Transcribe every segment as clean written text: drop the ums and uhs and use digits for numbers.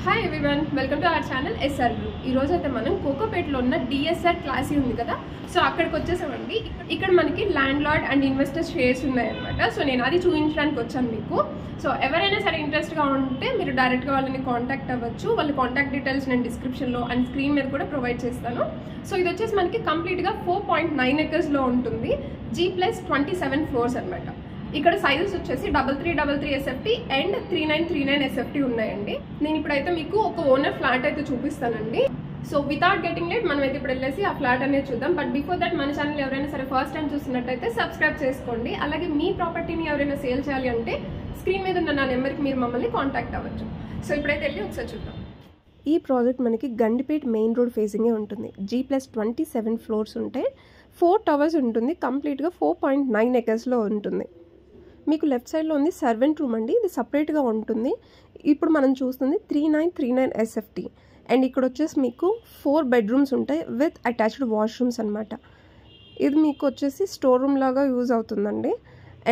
Hi everyone, welcome to our channel SR view. ఈ రోజు అయితే మనం కోకోపేట్లో ఉన్న డిఎస్ఆర్ క్లాసీ ఉంది కదా, సో అక్కడికి వచ్చేసామండి. ఇక్కడ మనకి land lord and investor shares ఉన్నాయన్నమాట. సో నేను అది చూపించడానికి వచ్చాను మీకు. సో ఎవరైనా సరే ఇంట్రెస్ట్గా ఉంటే మీరు డైరెక్ట్గా వాళ్ళని కాంటాక్ట్ అవ్వచ్చు. వాళ్ళ కాంటాక్ట్ డీటెయిల్స్ నేను డిస్క్రిప్షన్లో అండ్ స్క్రీన్ మీద కూడా ప్రొవైడ్ చేస్తాను. సో ఇది వచ్చేసి మనకి కంప్లీట్గా 4.9 acres ఉంటుంది. G+27 floors అనమాట. ఇక్కడ సైజెస్ వచ్చేసి 3333 SFT అండ్ 3939 SFT ఉన్నాయండి. నేను ఇప్పుడైతే మీకు ఒక ఓనర్ ఫ్లాట్ అయితే చూపిస్తానండి. సో వితౌట్ గెటింగ్ లేట్ మనం అయితే ఇప్పుడు వెళ్ళేసి ఆ ఫ్లాట్ అనేది చూద్దాం. బట్ బిఫోర్ దట్ మన ఛానల్ ఎవరైనా సరే ఫస్ట్ టైం చూస్తున్నట్టయితే సబ్స్క్రైబ్ చేసుకోండి. అలాగే మీ ప్రాపర్టీని ఎవరైనా సేల్ చేయాలి అంటే స్క్రీన్ మీద ఉన్న నా నెంబర్కి మీరు మమ్మల్ని కాంటాక్ట్ అవ్వచ్చు. సో ఇప్పుడైతే వెళ్ళి ఒకసారి చూద్దాం. ఈ ప్రాజెక్ట్ మనకి గండిపేట్ మెయిన్ రోడ్ ఫేసింగే ఉంటుంది. G+27 floors ఉంటాయి. 4 towers ఉంటుంది. కంప్లీట్గా 4.9 acresలో ఉంటుంది. మీకు లెఫ్ట్ సైడ్లో ఉంది సర్వెంట్ రూమ్ అండి. ఇది సపరేట్గా ఉంటుంది. ఇప్పుడు మనం చూస్తుంది 3939 SFT అండ్ ఇక్కడ వచ్చేసి మీకు 4 bedrooms ఉంటాయి విత్ అటాచ్డ్ వాష్రూమ్స్ అనమాట. ఇది మీకు వచ్చేసి స్టోర్ రూమ్ లాగా యూజ్ అవుతుందండి.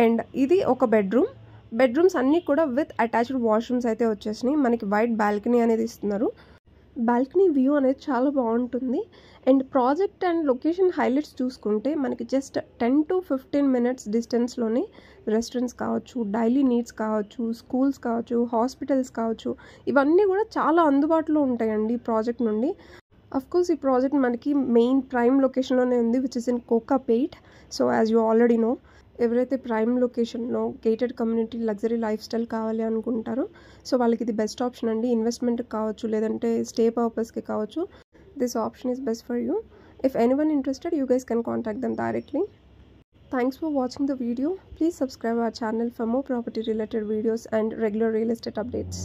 అండ్ ఇది ఒక బెడ్రూమ్స్ అన్నీ కూడా విత్ అటాచ్డ్ వాష్రూమ్స్ అయితే వచ్చేసినాయి. మనకి వైడ్ బాల్కనీ అనేది ఇస్తున్నారు. బాల్కనీ వ్యూ అనేది చాలా బాగుంటుంది. And project and location highlights చూసుకుంటే మనకి జస్ట్ 10 to 15 minutes డిస్టెన్స్లోనే రెస్టారెంట్స్ కావచ్చు, డైలీ నీడ్స్ కావచ్చు, స్కూల్స్ కావచ్చు, హాస్పిటల్స్ కావచ్చు, ఇవన్నీ కూడా చాలా అందుబాటులో ఉంటాయండి ఈ ప్రాజెక్ట్ నుండి. అఫ్కోర్స్ ఈ ప్రాజెక్ట్ మనకి మెయిన్ ప్రైమ్ లొకేషన్లోనే ఉంది, which is in Kokapet. So as you already know, ఎవరైతే ప్రైమ్ లొకేషన్లో gated community luxury lifestyle కావాలి అనుకుంటారో సో వాళ్ళకి ఇది బెస్ట్ ఆప్షన్ అండి. ఇన్వెస్ట్మెంట్కి కావచ్చు, లేదంటే స్టే పర్పస్కి కావచ్చు. This option is best for you. If anyone interested, you guys can contact them directly. Thanks for watching the video. Please subscribe our channel for more property related videos and regular real estate updates.